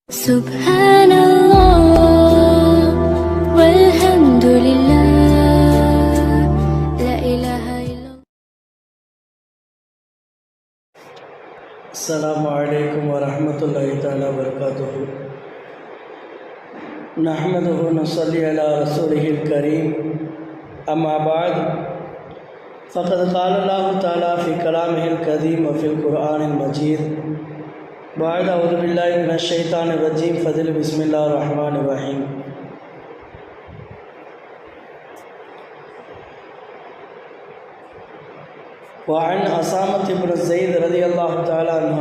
سبحان الله والحمد لله لا إله إلا الله. السلام عليكم ورحمة الله تعالى وبركاته. نحمده ونصلي على رسوله الكريم. أما بعد فقد قال الله تعالى في كلامه القديم وفي القرآن المجيد بعد أعوذ بالله من الشيطان الرجيم فضل بسم الله الرحمن الرحيم. وعن أسامة بن زيد رضي الله تعالى عنه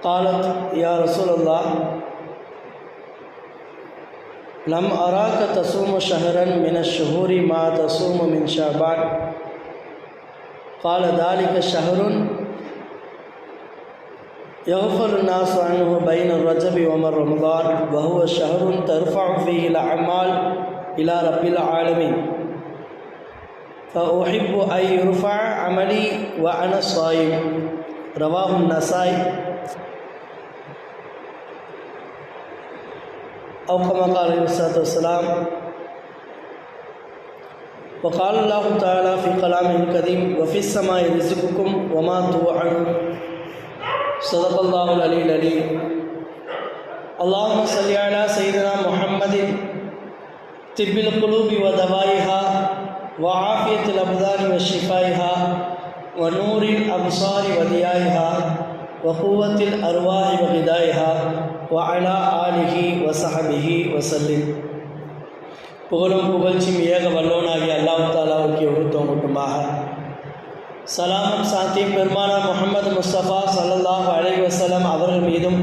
قالت يا رسول الله لم أراك تصوم شهرا من الشهور ما تصوم من شعبان. قال ذلك شهر يغفل الناس عنه بين الرجب ومن رمضان وهو شهر ترفع فيه الأعمال إلى رب العالمين فأحب أن يرفع عملي وأنا صائم. رواه النسائي أو كما قال عليه الصلاة والسلام. وقال الله تعالى في كلامه القديم وفي السماء رزقكم وما توعدون. صدق الله العلي العليم. اللهم صل على سيدنا محمد طب القلوب ودوائها وعافية الأبدان وشفائها ونور الأبصار وضيائها وقوة الأرواح وغذائها وعلى آله وصحبه وسلم. புகழும் புகழ்ச்சியும் ஏக வல்லோனாகிய அல்லாஹ் தஆலாவுக்கு உரித்தாகட்டுமாக. சலாமும் சாந்தியும் பெருமானார் முஹம்மது முஸ்தபா ஸல்லல்லாஹு அலைஹி வஸல்லம் அவர்கள் மீதும்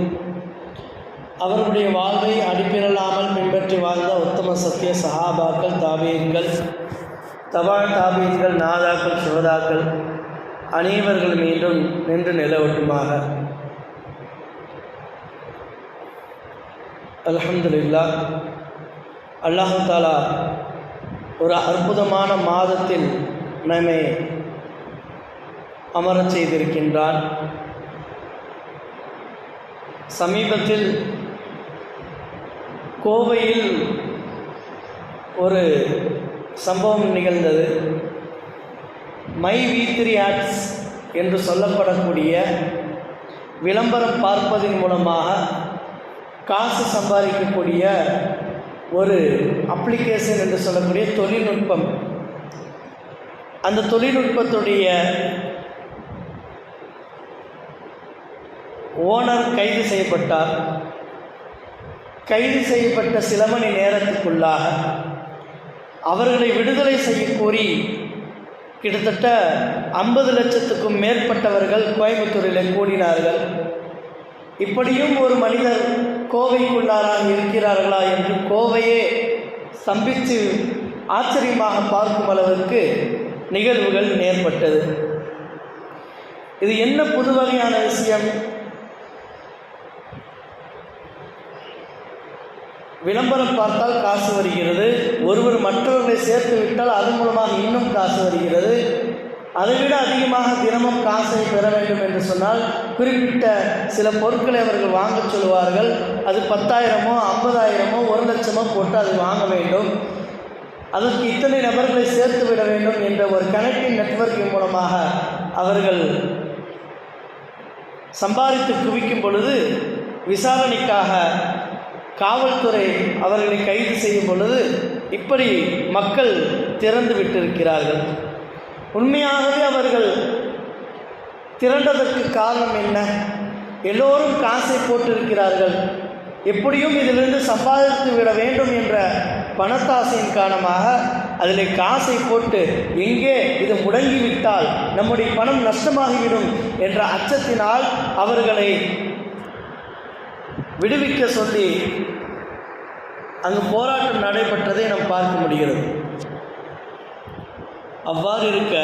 அவர்களுடைய வாழ்வை அடிப்பிரலாமல் பின்பற்றி வாழ்ந்த உத்தம சத்திய சஹாபாக்கள், தாபீன்கள், தபால் தாபீன்கள், நாதாக்கள், சுஹதாக்கள் அனைவர்கள் மீண்டும் நின்று நிலவட்டுமாக. அல்ஹம்துலில்லாஹ். அல்லாஹ் தஆலா ஒரு அற்புதமான மாதத்தில் நம்மை அமரச் செய்திருக்கின்றான். சமீபத்தில் கோவையில் ஒரு சம்பவம் நிகழ்ந்தது. மை V3 ஆட்ஸ் என்று சொல்லப்படக்கூடிய விளம்பரம் பார்ப்பதன் மூலமாக காசு சம்பாதிக்கக்கூடிய ஒரு அப்ளிகேஷன் என்று சொல்லக்கூடிய தொழில்நுட்பம். அந்த தொழில்நுட்பத்துடைய ஓனர் கைது செய்யப்பட்டார். கைது செய்யப்பட்ட சில மணி நேரத்துக்குள்ளாக அவர்களை விடுதலை செய்ய கோரி கிட்டத்தட்ட 50 லட்சத்துக்கும் மேற்பட்டவர்கள் கோயம்புத்தூரில் கூடினார்கள். இப்படியும் ஒரு மனிதர் கோவைக்குள்ளாராக இருக்கிறார்களா என்று கோவையே ஸ்தம்பித்து ஆச்சரியமாக பார்க்கும் அளவிற்கு நிகழ்வுகள் ஏற்பட்டது. இது என்ன புது வகையான விஷயம்? விளம்பரம் பார்த்தால் காசு வருகிறது, ஒருவர் மற்றவர்களை சேர்த்து விட்டால் அது மூலமாக இன்னும் காசு வருகிறது. அதைவிட அதிகமாக தினமும் காசை பெற வேண்டும் என்று சொன்னால் குறிப்பிட்ட சில பொருட்களை அவர்கள் வாங்க சொல்லுவார்கள். அது 10,000மோ 50,000மோ 1 லட்சமோ போட்டு அதை வாங்க வேண்டும். அதற்கு இத்தனை நபர்களை சேர்த்து விட வேண்டும் என்ற ஒரு கனெக்டிங் நெட்வொர்க்கின் மூலமாக அவர்கள் சம்பாதித்து குவிக்கும் பொழுது விசாரணைக்காக காவல்துறை அவர்களை கைது செய்யும் பொழுது இப்படி மக்கள் திரண்டு விட்டிருக்கிறார்கள். உண்மையாகவே அவர்கள் திரண்டதற்கு காரணம் என்ன? எல்லோரும் காசை போட்டிருக்கிறார்கள். எப்படியும் இதிலிருந்து சம்பாதித்து விட வேண்டும் என்ற பணத்தாசையின் காரணமாக அதில் காசை போட்டு எங்கே இது முடங்கிவிட்டால் நம்முடைய பணம் நஷ்டமாகிவிடும் என்ற அச்சத்தினால் அவர்களை விடுவிக்க சொல்லி அங்கு போராட்டம் நடைபெற்றதை நாம் பார்க்க முடிகிறது. அவ்வாறு இருக்க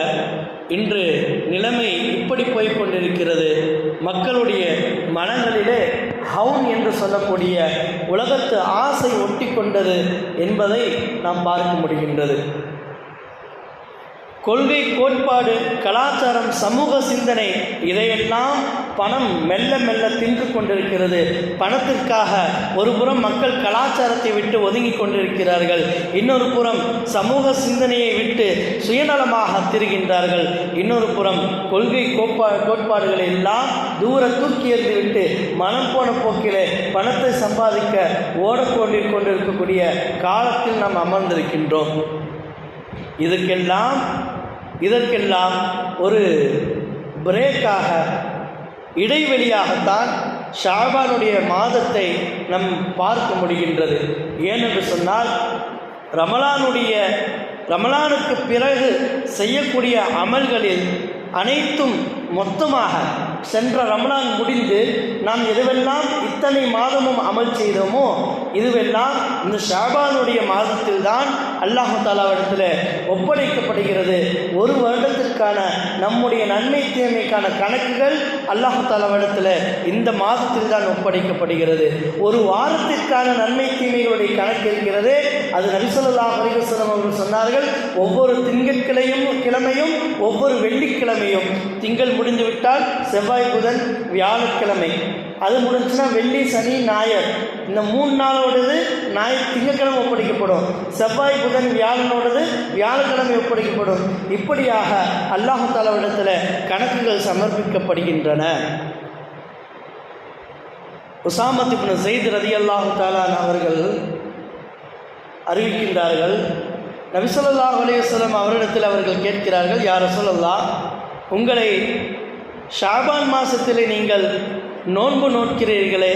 இன்று நிலைமை இப்படி போய்கொண்டிருக்கிறது. மக்களுடைய மனங்களிலே ஹவுன் என்று சொல்லக்கூடிய உலகத்து ஆசை ஒட்டி கொண்டது என்பதை நாம் பார்க்க முடிகின்றது. கொள்கை, கோட்பாடு, கலாச்சாரம், சமூக சிந்தனை இதையெல்லாம் பணம் மெல்ல மெல்ல தின்று கொண்டிருக்கிறது. பணத்திற்காக ஒரு புறம் மக்கள் கலாச்சாரத்தை விட்டு ஒதுங்கி கொண்டிருக்கிறார்கள், இன்னொரு புறம் சமூக சிந்தனையை விட்டு சுயநலமாக திரிகின்றார்கள், இன்னொரு புறம் கொள்கை கோட்பாடுகளை எல்லாம் தூர தூக்கி எறிந்துவிட்டு மனம் போன போக்கிலே பணத்தை சம்பாதிக்க ஓடக்கொண்டிருக்கக்கூடிய காலத்தில் நாம் அமர்ந்திருக்கின்றோம். இதற்கெல்லாம் ஒரு பிரேக்காக, இடைவெளியாகத்தான் ஷாபானுடைய மாதத்தை நம் பார்க்க முடிகின்றது. ஏனென்று சொன்னால் ரமலானுக்கு பிறகு செய்யக்கூடிய அமல்களில் அனைத்தும் மொத்தமாக சென்ற ரமலான் முடிந்து நாம் எதுவெல்லாம் இத்தனை மாதமும் அமல் செய்தோமோ இதுவெல்லாம் இந்த ஷாபானுடைய மாதத்தில் தான் அல்லாஹ் தஆலாவிடத்தில் ஒப்படைக்கப்படுகிறது. ஒரு வருடத்திற்கான நம்முடைய நன்மை தீமைக்கான கணக்குகள் அல்லாஹ் தஆலாவிடத்தில் இந்த மாதத்தில் தான் ஒப்படைக்கப்படுகிறது. ஒரு வாரத்திற்கான நன்மை தீமைகளுடைய கணக்கு இருக்கிறது. அது நபி ஸல்லல்லாஹு அலைஹி வஸல்லம் அவர்கள் சொன்னார்கள், ஒவ்வொரு திங்கட்கிழமையும் ஒவ்வொரு வெள்ளிக்கிழமையும், திங்கள் முடிந்துவிட்டால் செவ்வாய் புதன் வியாழக்கிழமை, அது முடிஞ்சுன்னா வெள்ளி சனி ஞாயிறு, இந்த 3 நாளோடது திங்கட்கிழமை ஒப்படைக்கப்படும், செவ்வாய் புதன் வியாழனோடது வியாழக்கிழமை ஒப்படைக்கப்படும். இப்படியாக அல்லாஹ் தஆலாவிடத்தில் கணக்குகள் சமர்ப்பிக்கப்படுகின்றன. உஸாமத் இப்னு ஸைத் ரலியல்லாஹு தஆலா அவர்கள் அறிவிக்கின்றார்கள், நபி ஸல்லல்லாஹு அலைஹி வஸல்லம் அவரிடத்தில் அவர்கள் கேட்கிறார்கள், யா ரசூலல்லாஹ், உங்களை ஷாபான் மாதத்திலே நீங்கள் நோன்பு நோட்கிறீர்களே,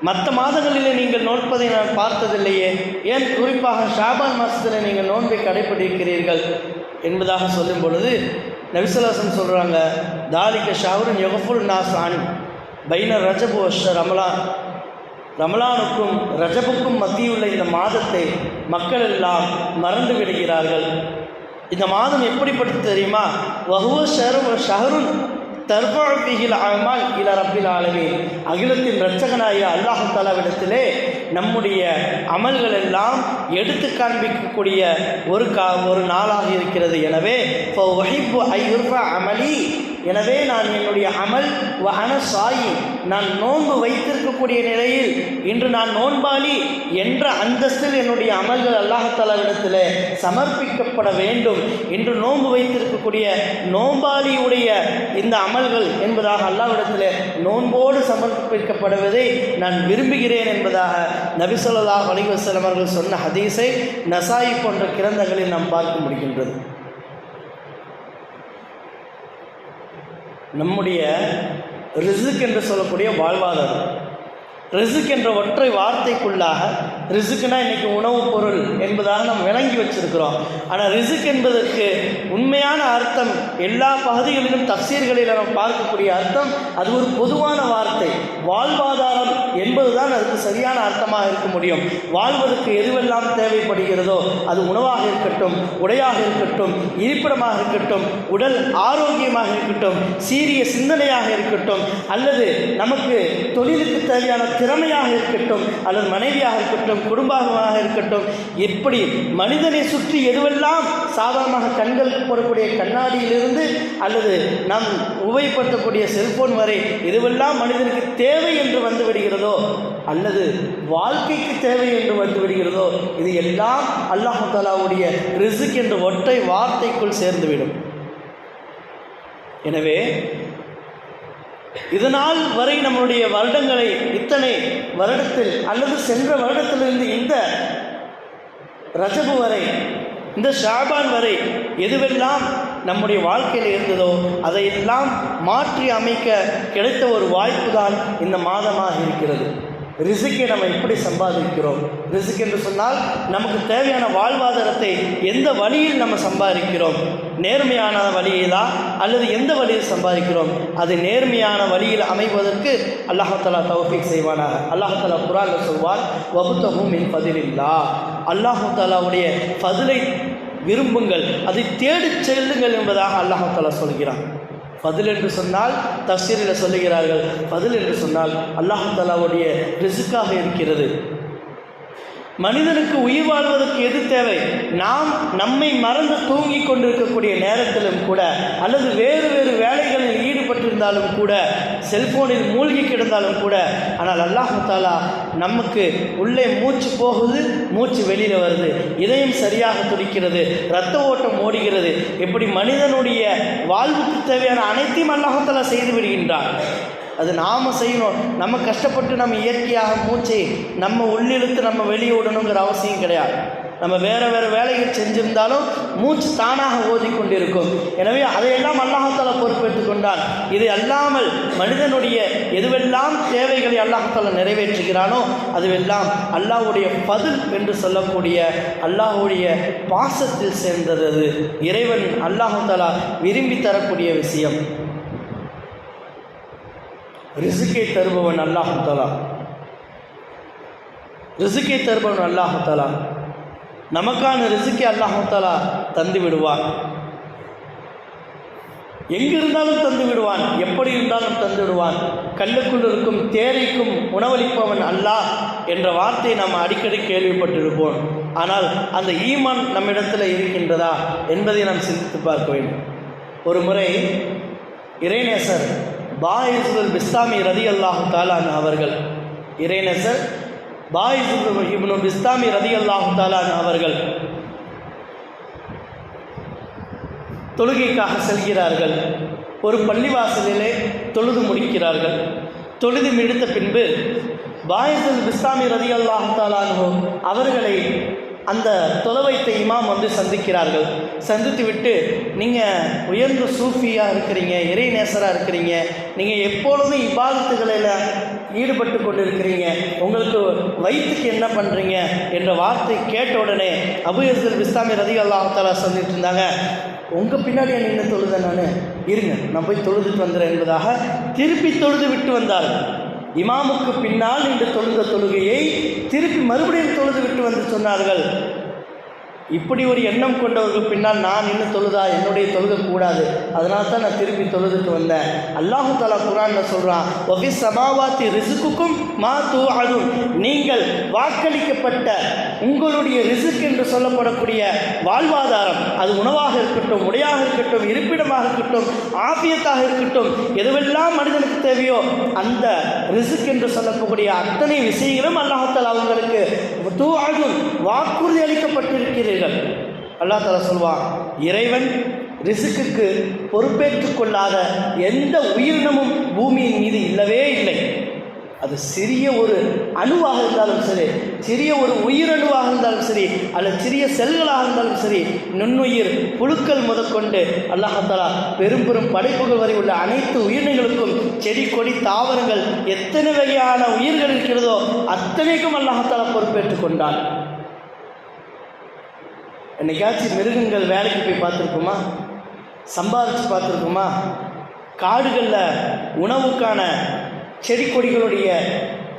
மற்ற மாதங்களிலே நீங்கள் நோட்பதை நான் பார்த்ததில்லையே, ஏன் குறிப்பாக ஷாபான் மாதத்தில் நீங்கள் நோன்பை கடைப்பிடிக்கிறீர்கள் என்பதாக சொல்லும் பொழுது நபி ஸல்லல்லாஹு அலைஹி வஸல்லம் சொல்கிறாங்க, தாலிக ஷஹ்ருன் யக்ஃபுல் நாஸ் அன் பைன ரஜப் வ ரமலான், ரமலானுக்கும் ரஜபுக்கும் மத்தியுள்ள இந்த மாதத்தை மக்கள் எல்லாம் மறந்து விடுகிறார்கள். இந்த மாதம் எப்படிப்பட்டது தெரியுமா? வஹுவ ஷஹ்ருன் தர்ஃபஉ பிஹில் அமால் இலா ரப்பில் ஆலமீன், அகிலத்தின் இரட்சகனாகிய அல்லாஹ் தஆலாவிடத்திலே நம்முடைய அமல்கள் எல்லாம் எடுத்து காண்பிக்கக்கூடிய ஒரு நாளாக இருக்கிறது. எனவே ஃபஉஹிப்பு அய்யுர்ஃபா அமலி, எனவே நான் என்னுடைய அமல் வஅன சாயி, நான் நோன்பு வைத்திருக்கக்கூடிய நிலையில் இன்று நான் நோன்பாளி என்ற அந்தஸ்தில் என்னுடைய அமல்கள் அல்லாஹ் தஆலாவிடத்தில் சமர்ப்பிக்கப்பட வேண்டும். இன்று நோன்பு வைத்திருக்கக்கூடிய நோன்பாளியுடைய இந்த அமல்கள் என்பதாக அல்லாஹ்விடத்தில் நோன்போடு சமர்ப்பிக்கப்படுவதை நான் விரும்புகிறேன் என்பதாக நபி ஸல்லல்லாஹு அலைஹி வஸல்லம் அவர்கள் சொன்ன ஹதீஸை நசாயி போன்ற கிரந்தங்களில் நாம் பார்க்க முடிகின்றது. நம்முடைய ரிஸ்க் என்று சொல்லக்கூடிய வாழ்வாதாரம், ரிஸ்க் என்ற ஒற்றை வார்த்தைக்குள்ளாக, ரிஸ்க்குனா இன்றைக்கி உணவுப் பொருள் என்பதாக நாம் விளங்கி வச்சிருக்கிறோம். ஆனால் ரிஸ்க் என்பதற்கு உண்மையான அர்த்தம் எல்லா பகுதிகளிலும் தஃசீர்களில் நாம் பார்க்கக்கூடிய அர்த்தம், அது ஒரு பொதுவான வார்த்தை. வாழ்வாதாரம் என்பதுதான் அதுக்கு சரியான அர்த்தமாக இருக்க முடியும். வாழ்வதற்கு எதுவெல்லாம் தேவைப்படுகிறதோ, அது உணவாக இருக்கட்டும், உடையாக இருக்கட்டும், இருப்பிடமாக இருக்கட்டும், உடல் ஆரோக்கியமாக இருக்கட்டும், சீரிய சிந்தனையாக இருக்கட்டும், அல்லது நமக்கு தொழிலுக்கு தேவையான திறமையாக இருக்கட்டும், அல்லது மனைவியாக இருக்கட்டும், குடும்பமாக இருக்கட்டும், எப்படி மனிதனை சுற்றி எதுவெல்லாம் சாதாரணமாக கண்களுக்கு போடக்கூடிய கண்ணாடியிலிருந்து அல்லது நாம் உபயோகப்படுத்தக்கூடிய செல்போன் வரை எதுவெல்லாம் மனிதனுக்கு தேவை என்று வந்து விடுகிறதோ, அல்லது வாழ்க்கைக்கு தேவை என்று வந்து விடுகிறதோ, இது எல்லாம் அல்லாஹ் தஆலாவுடைய ரிஸ்க் என்ற ஒற்றை வார்த்தைக்குள் சேர்ந்துவிடும். எனவே இதனால் வரை நம்முடைய வருடங்களை, இத்தனை வருடத்தில் அல்லது சென்ற வருடத்திலிருந்து இந்த ரஜபு வரை, இந்த ஷாபான் வரை எதுவெல்லாம் நம்முடைய வாழ்க்கையில் இருந்ததோ அதையெல்லாம் மாற்றி அமைக்க கிடைத்த ஒரு வாய்ப்பு தான் இந்த மாதமாக இருக்கிறது. ரிஸ்க்கை நம்ம எப்படி சம்பாதிக்கிறோம்? ரிஸ்க் என்று சொன்னால் நமக்கு தேவையான வாழ்வாதாரத்தை எந்த வழியில் நம்ம சம்பாதிக்கிறோம்? நேர்மையான வழியிலா அல்லது எந்த வழியில் சம்பாதிக்கிறோம்? அது நேர்மையான வழியில் அமைவதற்கு அல்லாஹ் தஆலா தௌஃபீக் செய்வானாக. அல்லாஹ் தஆலா குர்ஆனில் சொல்வார், வபுத்தஹு மின் ஃபதிலில்லாஹ், அல்லாஹ் தஆலாவுடைய ஃபதிலை விரும்புங்கள், அதை தேடிச் செல்லுங்கள் என்பதாக அல்லாஹ் தஆலா சொல்கிறான். ஃபதில் என்று சொன்னால் தஃசீரில் சொல்லுகிறார்கள், ஃபதில் என்று சொன்னால் அல்லாஹ் தஆலாவுடைய ரிஸ்க்காக இருக்கிறது. மனிதனுக்கு உயிர் வாழ்வதற்கு எது தேவை? நாம் நம்மை மறந்து தூங்கி கொண்டிருக்கக்கூடிய நேரத்திலும் கூட, அல்லது வேறு வேறு வேலைகளில் ஈடுபட்டிருந்தாலும் கூட, செல்போனில் மூழ்கி கிடந்தாலும் கூட, ஆனால் அல்லாஹ் தஆலா நமக்கு உள்ளே மூச்சு போகுது, மூச்சு வெளியில் வருது, இதயம் சரியாக துடிக்கிறது, இரத்த ஓட்டம் ஓடுகிறது. எப்படி மனிதனுடைய வாழ்வுக்கு தேவையான அனைத்தையும் அல்லாஹ் தஆலா செய்து விடுகின்றான். அது நாம் செய்யணும். நம்ம கஷ்டப்பட்டு நம்ம இயற்கையாக மூச்சை நம்ம உள்ளிழுத்து நம்ம வெளியே விடணுங்கிற அவசியம் கிடையாது. நம்ம வேறு வேறு வேலைகள் செஞ்சிருந்தாலும் மூச்சு தானாக ஓதிக்கொண்டிருக்கும். எனவே அதையெல்லாம் அல்லாஹ் தஆலா பொறுப்பேற்றுக் கொண்டான். இது அல்லாமல் மனிதனுடைய எதுவெல்லாம் தேவைகளை அல்லாஹ் தஆலா நிறைவேற்றுகிறானோ அதுவெல்லாம் அல்லாஹ்வுடைய பதில் என்று சொல்லக்கூடிய அல்லாஹ்வுடைய பாசத்தில் சேர்ந்தது. அது இறைவன் அல்லாஹ் தஆலா விரும்பி தரக்கூடிய விஷயம். ரிசுக்கை தருபவன் அல்லாஹ் தஆலா, ரிசுக்கை தருபவன் அல்லாஹ் தஆலா. நமக்கான ரிசுக்கை அல்லாஹ் தஆலா தந்து விடுவான். எங்கிருந்தாலும் தந்து விடுவான், எப்படி இருந்தாலும் தந்து விடுவான். கல்லுக்குள் இருக்கும் தேரைக்கும் உணவளிப்பவன் அல்லாஹ் என்ற வார்த்தையை நாம் அடிக்கடி கேள்விப்பட்டிருப்போம். ஆனால் அந்த ஈமான் நம்மிடத்தில் இருக்கின்றதா என்பதை நாம் சிந்தித்து பார்க்க வேண்டும். ஒரு முறை இறைநேசர் பாயிசுல் பிஸ்தாமி ரலியல்லாஹு தஆலா அவர்கள், இறைநேசர் பாயிசுல் இப்னு பிஸ்தாமி ரலியல்லாஹு தஆலா அவர்கள் தொழுகைக்காக செல்கிறார்கள். ஒரு பள்ளிவாசலிலே தொழுது முடிக்கிறார்கள். தொழுது முடித்த பின்பு பாயிசுல் பிஸ்தாமி ரலியல்லாஹு தஆலா அவர்களை அந்த தொலைவைத்த இமாம் சந்திக்கிறார்கள். சந்தித்து விட்டு, நீங்கள் உயர்ந்த சூஃபியாக இருக்கிறீங்க, இறை நேசராக இருக்கிறீங்க, நீங்கள் எப்பொழுதும் இபாதத்துகளில் ஈடுபட்டு கொண்டு இருக்கிறீங்க, உங்களுக்கு வயிற்றுக்கு என்ன பண்ணுறீங்க என்ற வார்த்தை கேட்ட உடனே அபூ பிஸ்தாமி ரலியல்லாஹு தஆலா சொல்லிட்டு இருந்தாங்க, உங்கள் பின்னாடியே நின்று தொழுத நான், இருங்க நான் போய் தொழுதுட்டு வந்துடுறேன் என்பதாக திருப்பி தொழுது விட்டு வந்தார்கள். இமாமுக்கு பின்னால் நின்று தொழுத தொழுகையை திருப்பி மறுபடியும் தொழுது விட்டு வந்து சொன்னார்கள், இப்படி ஒரு எண்ணம் கொண்டவர்கள் பின்னால் நான் இன்னும் தொழுதா, என்னுடைய தொழுக கூடாது, அதனால தான் நான் திருப்பி தொழுதுட்டு வந்தேன். அல்லாஹ் தஆலா குர்ஆனில் சொல்கிறான், வஃபி ஸமாவாத்தி ரிஸ்குக்கும் மா துஅதுன், நீங்கள் வாக்களிக்கப்பட்ட உங்களுடைய ரிஸ்க் என்று சொல்லப்படக்கூடிய வாழ்வாதாரம், அது உணவாக இருக்கட்டும், உடையாக இருக்கட்டும், இருப்பிடமாக இருக்கட்டும், ஆஃபியத்தாக இருக்கட்டும், எதுவெல்லாம் மனிதனுக்கு தேவையோ அந்த ரிஸ்க் என்று சொல்லக்கூடிய அத்தனை விஷயங்களும் அல்லாஹ் தஆலா அவங்களுக்கு துஅதுன் வாக்குறுதி அளிக்கப்பட்டிருக்கிறது. அல்லாஹ் தஆலா சொல்வான், இறைவன் ரிஸ்க்குக்கு பொறுப்பேற்றுக் கொள்ளாத எந்த உயிரினமும் பூமியின் மீது இல்லவே இல்லை. அது சிறிய ஒரு அணுவாக இருந்தாலும் சரி, சிறிய ஒரு உயிரணுவாக இருந்தாலும் சரி, அல்லது சிறிய செல்களாக இருந்தாலும் சரி, நுண்ணுயிர் புழுக்கள் முதற்கொண்டு அல்லாஹ் தஆலா பெரும் பெரும் படைப்புகள் வரை உள்ள அனைத்து உயிரினங்களுக்கும், செடி கொடி தாவரங்கள் எத்தனை வகையான உயிர்கள் இருக்கிறதோ அத்தனைக்கும் அல்லாஹ் தஆலா பொறுப்பேற்றுக் கொண்டான். என்னைக்காச்சும் மிருகங்கள் வேலைக்கு போய் பார்த்துருக்குமா? சம்பாதிச்சு பார்த்துருக்குமா? காடுகளில் உணவுக்கான செடி கொடிகளுடைய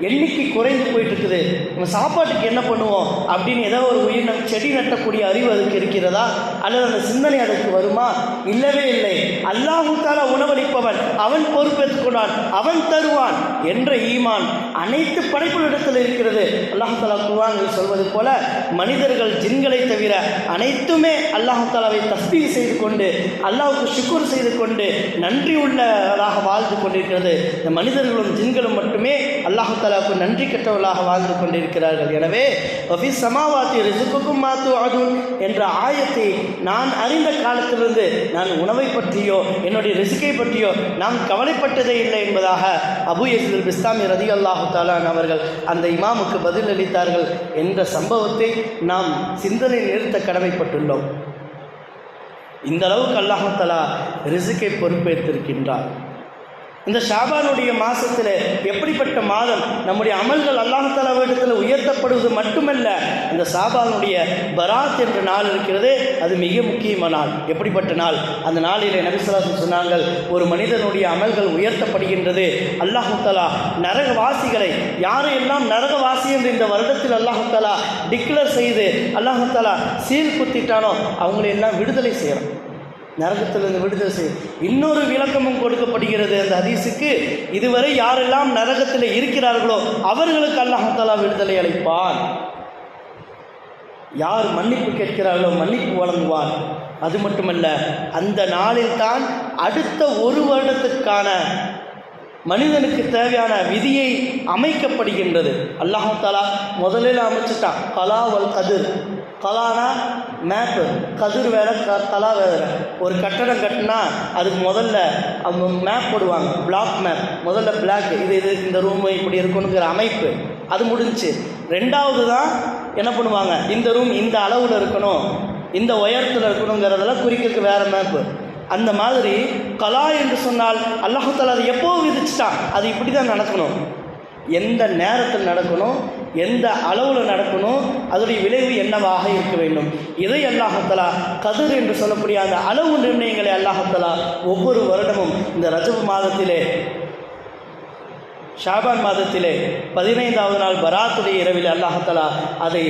எண்ணிக்கை குறைந்து போயிட்டு இருக்குது, நம்ம சாப்பாட்டுக்கு என்ன பண்ணுவோம் அப்படின்னு ஏதோ ஒரு உயிரினம் செடி நட்டக்கூடிய அறிவு அதுக்கு இருக்கிறதா, அல்லது அந்த சிந்தனை அதுக்கு வருமா? இல்லவே இல்லை. அல்லாஹ் தஆலா உணவளிப்பவன், அவன் பொறுப்பேற்றுக் கொண்டான், அவன் தருவான் என்ற ஈமான் அனைத்து படைப்புகளிடத்தில் இருக்கிறது. அல்லாஹ் தஆலா குர்ஆனில் சொல்வது போல மனிதர்கள் ஜின்களை தவிர அனைத்துமே அல்லாஹ் தஆலாவை தஸ்பீஹ் செய்து கொண்டு, அல்லாஹ்வுக்கு ஷுக்ர் செய்து கொண்டு நன்றி உள்ளதாக வாழ்ந்து கொண்டிருக்கிறது. இந்த மனிதர்களும் ஜின்களும் மட்டுமே அல்லாஹ் தஆலாவுக்கு நன்றி கெட்டவர்களாக வாழ்ந்து கொண்டிருக்கிறார்கள். எனவே வஃபி ஸமாவாத்தி ரிஸ்குக்கும் மா துஅதுன் என்ற ஆயத்தை நான் அறிந்த காலத்திலிருந்து நான் உணவை பற்றியோ என்னுடைய ரிஸ்கை பற்றியோ நாம் கவலைப்பட்டதே இல்லை என்பதாக அபூ யஸீத் பிஸ்தாமி ரலியல்லாஹு தஆலா அவர்கள் அந்த இமாமுக்கு பதில் அளித்தார்கள் என்ற சம்பவத்தை நாம் சிந்தனை நிறுத்த கடமைப்பட்டுள்ளோம். இந்த அளவுக்கு அல்லாஹ் தஆலா ரிஸ்கை பொறுப்பேற்றிருக்கின்றார். இந்த ஷாபானுடைய மாதத்தில் எப்படிப்பட்ட மாதம், நம்முடைய அமல்கள் அல்லாஹ் தஆலாவிடத்தில் உயர்த்தப்படுவது மட்டுமல்ல, இந்த ஷாபானுடைய பராத் என்ற நாள் இருக்கிறது, அது மிக முக்கியமான நாள். எப்படிப்பட்ட நாள்? அந்த நாளிலே நபி ஸல்லல்லாஹு அலைஹி வஸல்லம் சொன்னார்கள், ஒரு மனிதனுடைய அமல்கள் உயர்த்தப்படுகின்றது. அல்லாஹ் தஆலா நரகவாசிகளை, யாரையெல்லாம் நரகவாசி என்று இந்த வருடத்தில் அல்லாஹ் தஆலா டிக்ளேர் செய்து அல்லாஹ் தஆலா சீல் குத்திட்டானோ அவங்களையெல்லாம் விடுதலை செய்யணும், நரகத்திலிருந்து விடுதலை செய்யும். இன்னொரு விளக்கமும் கொடுக்கப்படுகிறது அந்த ஹதீஸுக்கு, இதுவரை யாரெல்லாம் நரகத்தில் இருக்கிறார்களோ அவர்களுக்கு அல்லாஹ் தஆலா விடுதலை அளிப்பான். யார் மன்னிப்பு கேட்கிறார்களோ மன்னிப்பு வழங்குவான். அது மட்டுமல்ல, அந்த நாளில் தான் அடுத்த ஒரு வருடத்துக்கான மனிதனுக்கு தேவையான விதியை அமைக்கப்படுகின்றது. அல்லாஹ் தஆலா முதலில் அமைச்சிட்டான் கலா வல் கதிர். கலானா மேப்பு, கதிர் வேற, கலா வேற. ஒரு கட்டடம் கட்டினா அதுக்கு முதல்ல மேப் போடுவாங்க, பிளாக் மேப். முதல்ல பிளாக், இது இந்த ரூமு இப்படி இருக்கணுங்கிற அமைப்பு, அது முடிஞ்சிச்சு. ரெண்டாவது தான் என்ன பண்ணுவாங்க, இந்த ரூம் இந்த அளவில் இருக்கணும், இந்த உயரத்தில் இருக்கணுங்கிறதெல்லாம் குறிக்கிறதுக்கு வேறு மேப்பு. அந்த மாதிரி கலா என்று சொன்னால் அல்லாஹ் தஆலா அது எப்போ விதிச்சிட்டான், அது இப்படி தான் நடக்கணும், எந்த நேரத்தில் நடக்கணும், எந்த அளவில் நடக்கணும், அதனுடைய விளைவு என்னவாக இருக்க வேண்டும். இதை அல்லாஹ் தஆலா கதிர் என்று சொல்லக்கூடிய அந்த அளவு நிர்ணயங்களை அல்லாஹ் தஆலா ஒவ்வொரு வருடமும் இந்த ரஜப் மாதத்திலே, ஷாபான் மாதத்திலே 15வது நாள் பராத்துடைய இரவில் அல்லாஹ் தஆலா அதை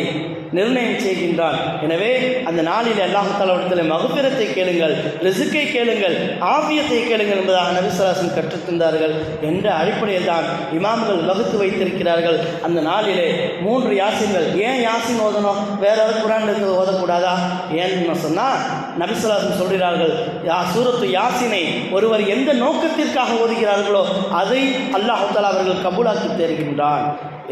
நிர்ணயம் செய்கின்றான். எனவே அந்த நாளில் அல்லாஹ் தஆலாவிடத்தில் மக்ஃபிரத்தை கேளுங்கள், ரிஸ்கை கேளுங்கள், ஆஃபியத்தை கேளுங்கள் என்பதாக நபி ஸல்லல்லாஹு அலைஹி வஸல்லம் கற்றுத்தந்தார்கள். என்ற அடிப்படையில் தான் இமாம்கள் வகுத்து வைத்திருக்கிறார்கள். அந்த நாளிலே 3 யாசின்கள். ஏன் யாசின் ஓதணும், வேற ஏதாவது குர்ஆன் இருக்கிறது ஓதக்கூடாதா? ஏன்னு சொன்னால் நபி ஸல்லல்லாஹு அலைஹி வஸல்லம் சொல்கிறார்கள், சூரத்து யாசினை ஒருவர் எந்த நோக்கத்திற்காக ஓதுகிறார்களோ அதை அல்லாஹ் தஆலா அவர்கள் கபூலாக்கி தருகின்றான்.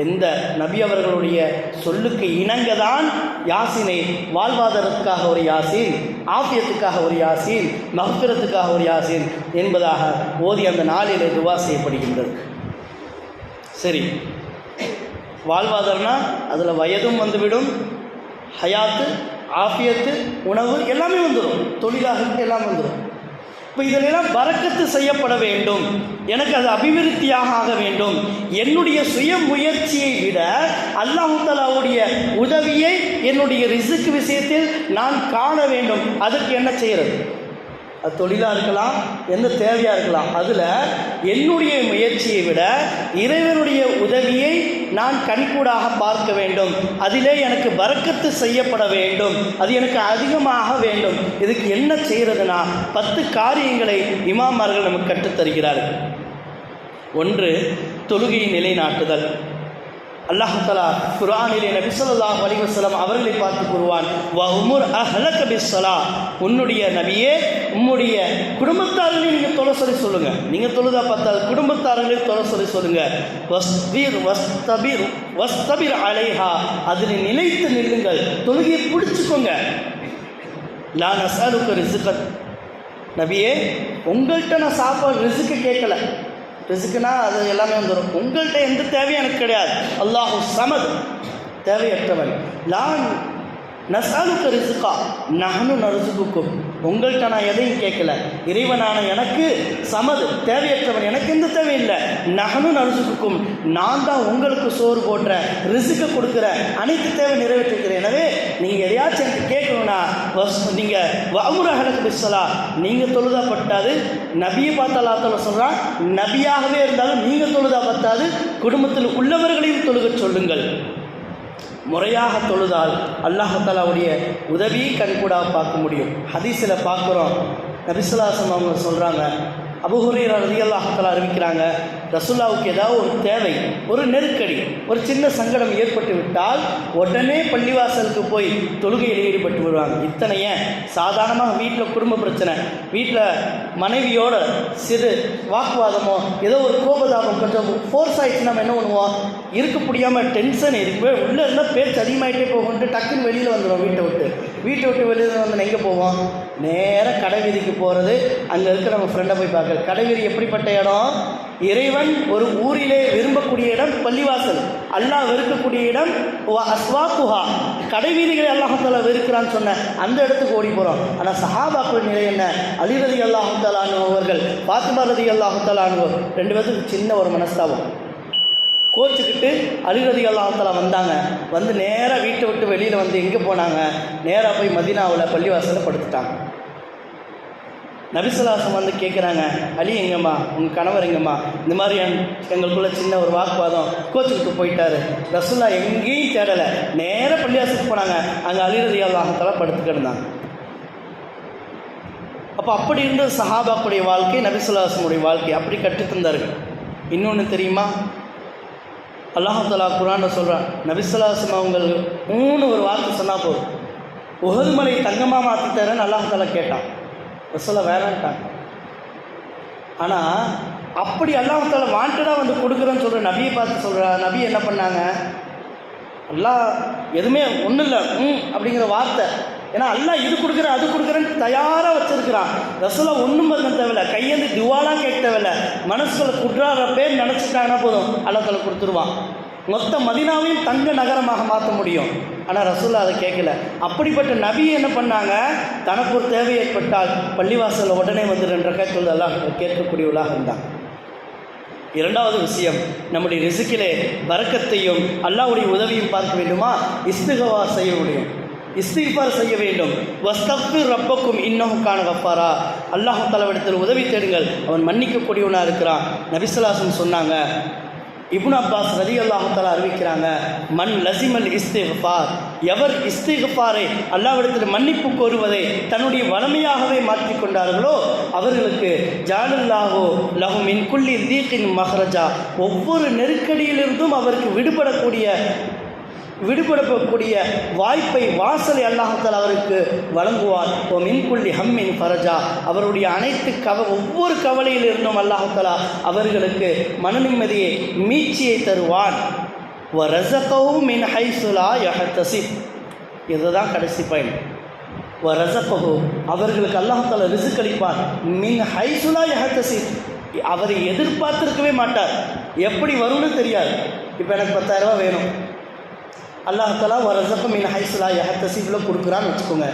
எந்த நபி அவர்களுடைய சொல்லுக்கு இணங்க தான் யாசினை, வாழ்வாதாரத்துக்காக ஒரு யாசின், ஆஃபியத்துக்காக ஒரு யாசின், மக்ஃபிரத்துக்காக ஒரு யாசின் என்பதாக ஓதி அந்த நாளிலே துவா செய்யப்படுகின்றது. சரி, வாழ்வாதாரம்னா அதில் வயதும் வந்துவிடும், ஹயாத்து, ஆஃபியத்து, உணவு எல்லாமே வந்துடும், தொழிலாக எல்லாம் வந்துடும். இப்போ இதிலெல்லாம் பரக்கத்து செய்யப்பட வேண்டும், எனக்கு அது அபிவிருத்தியாக ஆக வேண்டும். என்னுடைய சுய முயற்சியை விட அல்லாஹ் தஆலாவுடைய உதவியை என்னுடைய ரிஸ்க் விஷயத்தில் நான் காண வேண்டும். அதற்கு என்ன செய்கிறது? அது தொழிலாக இருக்கலாம், எந்த தேவையாக இருக்கலாம். அதில் என்னுடைய முயற்சியை விட இறைவனுடைய உதவியை நான் கண்கூடாக பார்க்க வேண்டும். அதிலே எனக்கு பரக்கத்து செய்யப்பட வேண்டும், அது எனக்கு அதிகமாக வேண்டும். இதுக்கு என்ன செய்கிறதுனா 10 காரியங்களை இமாமார்கள் நமக்கு கற்றுத்தருகிறார்கள். 1, தொழுகையை நிலைநாட்டுதல். அல்லாஹ் தஆலா குர்ஆனிலே நபி ஸல்லல்லாஹு அலைஹி வஸல்லம் அவர்களை பார்த்து கூறுவான், வ உமுர் அஹ்லக பிஸ்ஸலா, உன்னுடைய நபியே உம்முடைய குடும்பத்தார்களை நீங்கள் தொழ சொல்லி சொல்லுங்கள். நீங்கள் தொழுதா பார்த்தால் குடும்பத்தார்களை தொழ சொல்லி சொல்லுங்கள். வஸ்தபிர் அலைஹா, அதில் நிலைத்து நில்லுங்கள், தொழுகையை பிடிச்சிக்கோங்க. லா நஸ்அலுக ரிஸ்கன், நபியே உங்கள்கிட்ட நான் சாப்பாடு ரிஸ்க்கு கேட்கல, ரிஸ்க்குனா அது எல்லாமே வந்துடும். உங்கள்கிட்ட எந்த தேவையும் எனக்கு கிடையாது. அல்லாஹு சமத், தேவையற்றவன். லான் நஸ்அலுக ரிஸ்கா நஹ்னு நர்சுகுக்கும், உங்கள்கிட்ட நான் எதையும் கேட்கல, இறைவனான எனக்கு சமது, தேவையற்றவன், எனக்கு எந்த தேவையில்லை. நஹ்னு நர்சுகுக்கும், நான் தான் உங்களுக்கு சோறு போடுறேன், ரிஸ்க்கை கொடுக்குறேன், அனைத்து தேவை நிறைவேற்றிருக்கிறேன். எனவே நீங்கள் எதையாச்சும் எனக்கு கேட்கணும்னா நீங்கள் வஅமுர் அஹ்லக பிஸ்ஸலா, நீங்கள் தொழுதா பட்டாது. நபியை பார்த்து அல்லாஹ் தஆலா சொல்கிறான், நபியாகவே இருந்தாலும் நீங்கள் தொழுதா பத்தாது, குடும்பத்தில் உள்ளவர்களையும் தொழுக சொல்லுங்கள். முறையாக தொழுதால் அல்லாஹ் தஆலாவுடைய உதவியை கண்கூடாக பார்க்க முடியும். ஹதீஸில் பார்க்குறோம், நபி ஸல்லல்லாஹு அலைஹி வஸல்லம் அவங்க சொல்கிறாங்க, அபூ ஹுரைரா ரலியல்லாஹு தஆலா அறிவிக்கிறாங்க, ரசூலுல்லாஹ்வுக்கு ஏதாவது ஒரு தேவை, ஒரு நெருக்கடி, ஒரு சின்ன சங்கடம் ஏற்பட்டு விட்டால் உடனே பள்ளிவாசலுக்கு போய் தொழுகையில் ஈடுபட்டு வருவாங்க. இத்தனைய சாதாரணமாக வீட்டில் குடும்ப பிரச்சனை, வீட்டில் மனைவியோட சிறு வாக்குவாதமோ ஏதோ ஒரு கோபதாபம் கொஞ்சம் ஃபோர்ஸ் ஆகிடுச்சு, நம்ம என்ன பண்ணுவோம், இருக்க முடியாமல் டென்ஷன் இருக்கு, உள்ளே இருந்தால் பேச்சு அதிகமாகிட்டே போகும்ட்டு டக்குன்னு வெளியில் வந்துடுவோம். வீட்டை விட்டு வெளியில் வந்து எங்கே போவோம், நேராக கடை வீதிக்கு போகிறது. அங்கே இருக்க நம்ம ஃப்ரெண்டை போய் பார்க்குறது. கடை வீதி எப்படிப்பட்ட இடம், இறைவன் ஒரு ஊரிலே விரும்பக்கூடிய இடம் பள்ளிவாசல், அல்லாஹ் வெறுக்கக்கூடிய இடம் அஸ்வாக்குஹா, கடை வீதிகளை அல்லாஹ் தஆலா வெறுக்கிறான்னு சொன்ன அந்த இடத்துக்கு ஓடி போகிறோம். ஆனால் சஹாபாக்கள் நிலை என்ன, அலி ரலியல்லாஹு தஆலா அன்ஹு அவர்கள், ஃபாத்திமா ரலியல்லாஹு தஆலா அன்ஹு, 2 பேருக்கு சின்ன ஒரு மனஸ்தாபம், கோச்சிக்கிட்டு அலி ரலியல்லாஹு தஆலா வந்தாங்க. வந்து நேராக வீட்டை விட்டு வெளியில் வந்து எங்கே போனாங்க, நேராக போய் மதீனாவில் பள்ளிவாசலில் படுத்துட்டாங்க. நபி ஸல்லல்லாஹு அலைஹி வஸல்லம் வந்து கேட்குறாங்க, அலி எங்கம்மா, உங்கள் கணவர் எங்கம்மா, இந்த மாதிரி எங்களுக்குள்ள சின்ன ஒரு வாக்குவாதம், கோச்சுக்கிட்டு போயிட்டாரு. ரசூலுல்லாஹ் எங்கேயும் தேடலை, நேராக பள்ளிவாசலுக்கு போனாங்க. அங்கே அலி ரலியல்லாஹு தஆலா படுத்துக்கிட்டு. அப்போ அப்படி இருந்த சஹாபாக்குடைய வாழ்க்கை, நபி ஸல்லல்லாஹு அலைஹி வஸல்லம் வாழ்க்கை அப்படி கற்றுத்தந்தார்கள். இன்னொன்று தெரியுமா, அல்லாஹ் தஆலா குர்ஆனில் சொல்கிறான், நபி ஸல்லல்லாஹு அலைஹி வஸல்லம் அவங்க 3 ஒரு வார்த்தை சொன்னால் போதும், உஹது மலை தங்கமாக மாற்றி தரேன்னு அல்லாஹ் தஆலா கேட்டான். ரசூலுல்லாஹ் வேணான்ட்டாங்க. ஆனால் அப்படி அல்லாஹ் தஆலா வாண்டடாக வந்து கொடுக்குறேன்னு சொல்கிற நபியை பார்த்து சொல்கிறா. நபி என்ன பண்ணாங்க? அல்லாஹ் எதுவுமே ஒன்றும் இல்லை அப்படிங்கிற வார்த்தை. ஏன்னா அல்லாஹ் இது கொடுக்குறேன் அது கொடுக்குறேன்னு தயாராக வச்சுருக்கிறான். ரசூலுல்லாஹ் ஒன்றும் பண்ண தேவையில்லை, கையேந்து துவாலாம் கேட்க தேவையில்லை, மனசுக்குள்ள குற்றார பேர் நினச்சிட்டாங்கன்னா போதும், அல்லாஹ் தஆலா கொடுத்துருவான். மொத்த மதீனாவையும் தங்க நகரமாக மாற்ற முடியும். ஆனால் ரசூலுல்லாஹ் அதை கேட்கல. அப்படிப்பட்ட நபி என்ன பண்ணாங்க? தனக்கு ஒரு தேவை ஏற்பட்டால் பள்ளிவாசலில் உடனே வந்து 2 ரக்காத் தொழுது அல்லாஹ் கேட்கக்கூடியவளாக இருந்தாங்க. இரண்டாவது விஷயம், நம்முடைய ரிஸ்கிலே பரக்கத்தையும் அல்லாஹ்வுடைய உதவியும் பார்க்க வேண்டுமா? இஸ்திக்ஃபார் செய்ய முடியும், இஸ்திக்ஃபார் செய்ய வேண்டும். வஸ்தக்ஃபிர் ரப்பக்கும் இன்னஹு கான கஃபாரா. அல்லாஹ் தஆலாவிடத்தில் உதவி தேடுங்கள், அவன் மன்னிக்கக்கூடியவனாக இருக்கிறான். நபி ஸல்லல்லாஹு அலைஹி வஸல்லம் சொன்னாங்க. இப்னு அப்பாஸ் ரலியல்லாஹு தஆலா அறிவிக்கிறாங்க, மன் லஸிமல் இஸ்திக்ஃபார், எவர் இஸ்திக்ஃபாரை அல்லாஹ்விடத்தில் மன்னிப்பு கோருவதை தன்னுடைய வளமையாகவே மாற்றிக்கொண்டார்களோ அவர்களுக்கு ஜஅலல்லாஹு லஹு மின் குல்லி தீகின் மஹ்ரஜா, ஒவ்வொரு நெருக்கடியிலிருந்தும் அவருக்கு விடுபடக்கூடிய வாய்ப்பை, வாசலை அல்லாஹ் தஆலா அவருக்கு வழங்குவார். ஓ மின்குல்லி ஹம்மின் ஃபரஜா, அவருடைய அனைத்து ஒவ்வொரு கவலையிலிருந்தும் அல்லாஹ் தஆலா அவர்களுக்கு மன நிம்மதியை, மீட்சியை தருவான். வ ரஸகஹு மின் ஹைஸு லா யஹ்தஸிப், இதுதான் கடைசி பாயிண்ட். வ ரஸகஹு, அவர்களுக்கு அல்லாஹ் தஆலா ரிஸ்க் அளிப்பான். மின் ஹைஸு லா யஹ்தஸிப், அவரை எதிர்பார்த்திருக்கவே மாட்டார், எப்படி வரும்னு தெரியாது. இப்போ எனக்கு 10,000 ரூபா வேணும், அல்லாஹ் தஆலா வரஸக மின் ஹைஸு லா யஹ்தஸிப்ல கொடுக்குறான்னு வச்சுக்கோங்க.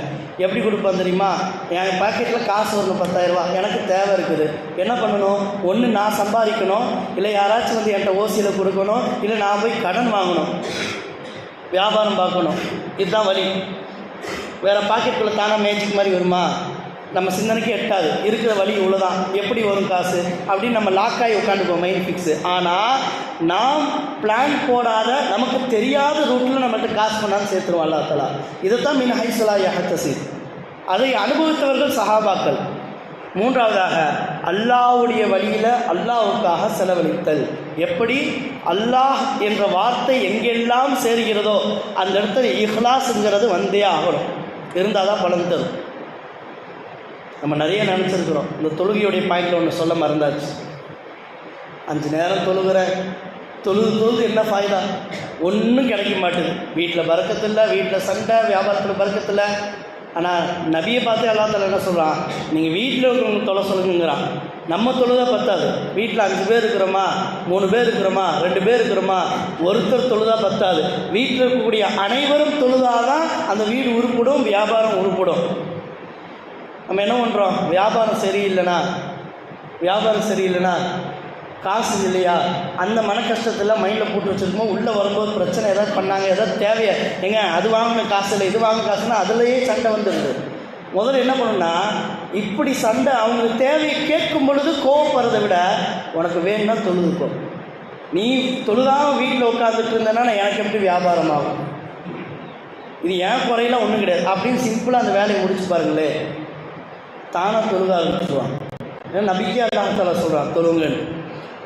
எப்படி கொடுப்பான் தெரியுமா? என் பாக்கெட்டில் காசு வரணும் 10,000 ரூபா, எனக்கு தேவை இருக்குது. என்ன பண்ணணும்? ஒன்று நான் சம்பாதிக்கணும், இல்லை யாராச்சும் வந்து என்கிட்ட ஓசியில் கொடுக்கணும், இல்லை நான் போய் கடன் வாங்கணும், வியாபாரம் பார்க்கணும். இதுதான் வழி. வேறு பாக்கெட்டுக்குள்ளே தானே மேஜிக் மாதிரி வருமா? நம்ம சிந்தனைக்கு எட்டாது. இருக்கிற வழி இவ்வளோதான், எப்படி வரும் காசு அப்படின்னு நம்ம லாக்காகி உட்காந்துக்குவோம், மைண்ட் ஃபிக்ஸு. ஆனால் நாம் பிளான் போடாத, நமக்கு தெரியாத ரூட்டில் நம்மகிட்ட காசு பண்ணாலும் சேர்த்துருவோம் அல்லாஹ் தஆலா. இதைத்தான் மின் ஹைஸு லா யஹ்தஸிப், அதை அனுபவித்தவர்கள் சஹாபாக்கள். மூன்றாவதாக, அல்லாஹ்வுடைய வழியில் அல்லாஹ்வுக்காக செலவழித்தல். எப்படி? அல்லாஹ் என்ற வார்த்தை எங்கெல்லாம் சேர்கிறதோ அந்த இடத்துல இஹ்லாஸ்ங்கிறது வந்தே ஆகணும், இருந்தால் தான் பலன் தரும். நம்ம நிறைய நினச்சிருக்கிறோம். இந்த தொழுகையுடைய பாயிண்டில் ஒன்று சொல்ல மறந்தாச்சு. 5 நேரம் தொழுகிறேன், தொழுது என்ன ஃபாய்தா? ஒன்றும் கிடைக்க மாட்டுது. வீட்டில் பறக்கத்தில்லை, வீட்டில் சண்டை, வியாபாரத்தில் பறக்கத்தில்லை. ஆனால் நபியை பார்த்து அல்லாஹ் தஆலா என்ன சொல்கிறான்? நீங்கள் வீட்டில் இருக்கிறவங்க தொலை சொல்லுங்கிறான். நம்ம தொழுதா பத்தாது. வீட்டில் 5 பேர் இருக்கிறோமா, 3 பேர் இருக்கிறோமா, 2 பேர் இருக்கிறோமா, ஒருத்தர் தொழுதா பத்தாது. வீட்டில் இருக்கக்கூடிய அனைவரும் தொழுதாதான் அந்த வீடு உருப்படும், வியாபாரம் உருப்படும். நம்ம என்ன பண்ணுறோம்? வியாபாரம் சரியில்லைனா காசு இல்லையா, அந்த மன கஷ்டத்தில் மைண்டில் போட்டு வச்சுருக்கோம். உள்ளே வரும்போது பிரச்சனை ஏதாவது பண்ணாங்க, ஏதாவது தேவையா, எங்க அது வாங்கின காசு இல்லை, இது வாங்கின காசுன்னா அதுலேயே சண்டை வந்துடுது. முதல்ல என்ன பண்ணணும்னா, இப்படி சண்டை அவங்களுக்கு தேவையை கேட்கும் பொழுது கோவப்படுறதை விட உனக்கு வேணும்னா தொழுதுக்கோ. நீ தொழுதாமல் வீட்டில் உட்காந்துட்டு இருந்தேன்னா எனக்கு எப்படி வியாபாரம் ஆகும்? இது ஏன் குறையெல்லாம் ஒன்றும் கிடையாது அப்படின்னு சிம்பிளாக அந்த வேலையை முடிச்சு பாருங்களே, தானாக தொழுக ஆரம்பிச்சுடுவான். ஏன்னா நபிக்கே அல்லாஹ் தஆலா சொல்கிறான், தொழுங்கன்னு.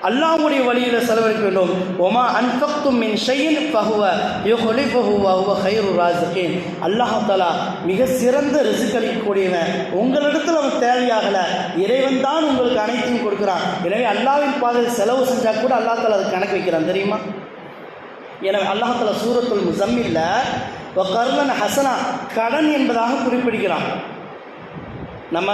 அல்லாஹ்வுடைய வழியில் செலவழிக்க வேண்டும். ஒமா அன்ஃபக்தும் மின் ஷைஇன் ஃபஹுவ யுஹ்லிஃபுஹு வ ஹுவ கைரு ராஸிகீன். அல்லாஹ் தஆலா மிக சிறந்த ரிஸ்க் அளிக்கக்கூடியவன். உங்களிடத்தில் அவன் தேவையாகலை, இறைவன் தான் உங்களுக்கு அனைத்தையும் கொடுக்குறான். எனவே அல்லாஹ்வின் பாதையில் செலவு செஞ்சால் கூட அல்லாஹ் தஆலா அதுக்கு கணக்கு வைக்கிறான், தெரியுமா? எனவே அல்லாஹ் தஆலா சூரத்துல் முஸம்மில்ல வ கர்லன் ஹசனா, கடன் என்பதாக குறிப்பிடுகிறான். நம்ம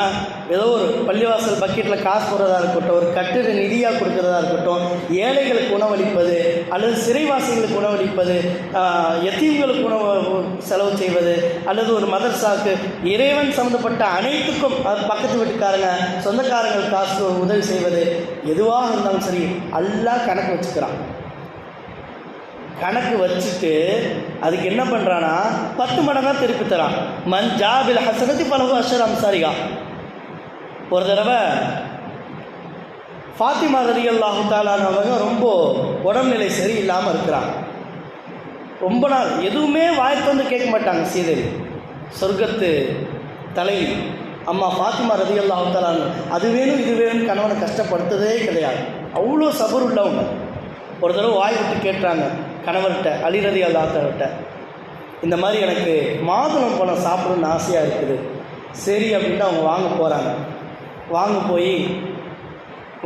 ஏதோ ஒரு பள்ளிவாசல் பக்கெட்டில் காசு போடுறதா இருக்கட்டும், ஒரு கட்டிட நிதியாக கொடுக்குறதா இருக்கட்டும், ஏழைகளுக்கு உணவளிப்பது அல்லது சிறைவாசிகளுக்கு உணவளிப்பது, யத்தீம்களுக்கு உணவு செலவு செய்வது, அல்லது ஒரு மதர்சாக்கு, இறைவன் சம்மந்தப்பட்ட அனைத்துக்கும் பக்கத்து வீட்டுக்காரங்க, சொந்தக்காரங்கள் காசு உதவி செய்வது, எதுவாக இருந்தாலும் சரி அல்லாஹ் கணக்கு வச்சுக்கிறான். கணக்கு வச்சுட்டு அதுக்கு என்ன பண்ணுறான்னா 10 மடங்காக திருப்பி தரான். மன் ஜாபில் ஹசனத்தி பலகு அஷர் அம்சாரிகா. ஒரு தடவை ஃபாத்திமா ரலியல்லாஹு தஆலா அவங்க ரொம்ப உடம்புநிலை சரியில்லாமல் இருக்கிறாங்க. ரொம்ப நாள் எதுவுமே வாய்ப்பு வந்து கேட்க மாட்டாங்க. சீதேவி சொர்க்கத்து தலைவி அம்மா ஃபாத்திமா ரலியல்லாஹு தஆலா அது வேணும் இது வேணும் கணவனை கஷ்டப்படுத்ததே கிடையாது. அவ்வளோ சபர் உள்ளவங்க. ஒரு தடவை வாய் விட்டு கேட்டுறாங்க கணவர்கிட்ட, அலி ரலியல்லாஹு தஆலாட்ட, இந்த மாதிரி எனக்கு மாதுளம் பழம் சாப்பிடணும்னு ஆசையாக இருக்குது. சரி அப்படின்ட்டு அவங்க வாங்க போகிறாங்க. வாங்க போய்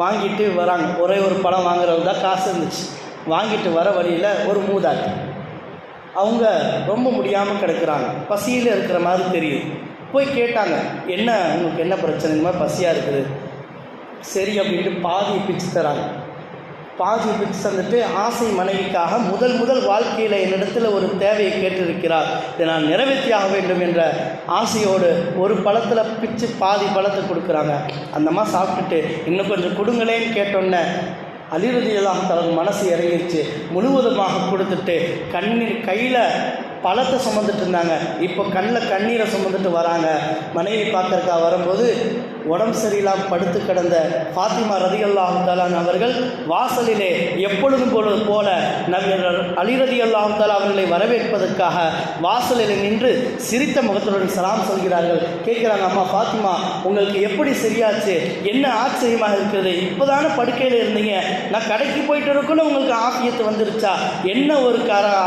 வாங்கிட்டு வராங்க. ஒரே ஒரு பழம் வாங்குறது தான் காசு இருந்துச்சு. வாங்கிட்டு வர வழியில் ஒரு மூதாட்டி, அவங்க ரொம்ப முடியாமல் கிடக்குறாங்க, பசியில் இருக்கிற மாதிரி தெரியுது. போய் கேட்டாங்க, என்ன உங்களுக்கு என்ன பிரச்சனை, இந்த மாதிரி பசியாக இருக்குது. சரி அப்படின்ட்டு பாதி பிச்சு தராங்க. பாதி பிச்சு தந்துட்டு, ஆசை மனைவிக்காக முதல் வாழ்க்கையில் என்னிடத்தில் ஒரு தேவையை கேட்டிருக்கிறார், இதை நான் நிறைவேற்றியாக வேண்டும் என்ற ஆசையோடு ஒரு பழத்தில் பிச்சு பாதி பழத்தை கொடுக்குறாங்க. அந்தம்மா சாப்பிட்டுட்டு இன்னும் கொஞ்சம் கொடுங்களேன்னு கேட்டோன்னே அலி ரலியல்லாஹு தஆலா மனசு இறங்கிடுச்சு. முழுவதுமாக கொடுத்துட்டு கையில் பழத்தை சுமந்துட்டு இருந்தாங்க. இப்போ கண்ணில் கண்ணீரை சுமந்துட்டு வராங்க. மனைவி பார்க்கறக்கா வரும்போது உடம்பு சரியில்லாமல் படுத்து கிடந்த ஃபாத்திமா ரலியல்லாஹு தஆலா அவர்கள் வாசலிலே எப்பொழுதும் போல அலி ரலியல்லாஹு தஆலா அவர்களை வரவேற்பதற்காக வாசலில் நின்று சிரித்த முகத்துடன் சலாம் சொல்கிறார்கள். கேட்குறாங்க, அம்மா ஃபாத்திமா, உங்களுக்கு எப்படி சரியாச்சு, என்ன ஆச்சரியமாக இருக்கிறது, இப்போதானே படுக்கையில் இருந்தீங்க, நான் கடைக்கு போயிட்டு இருக்குன்னு உங்களுக்கு ஆஃபியத்து வந்துருச்சா, என்ன ஒரு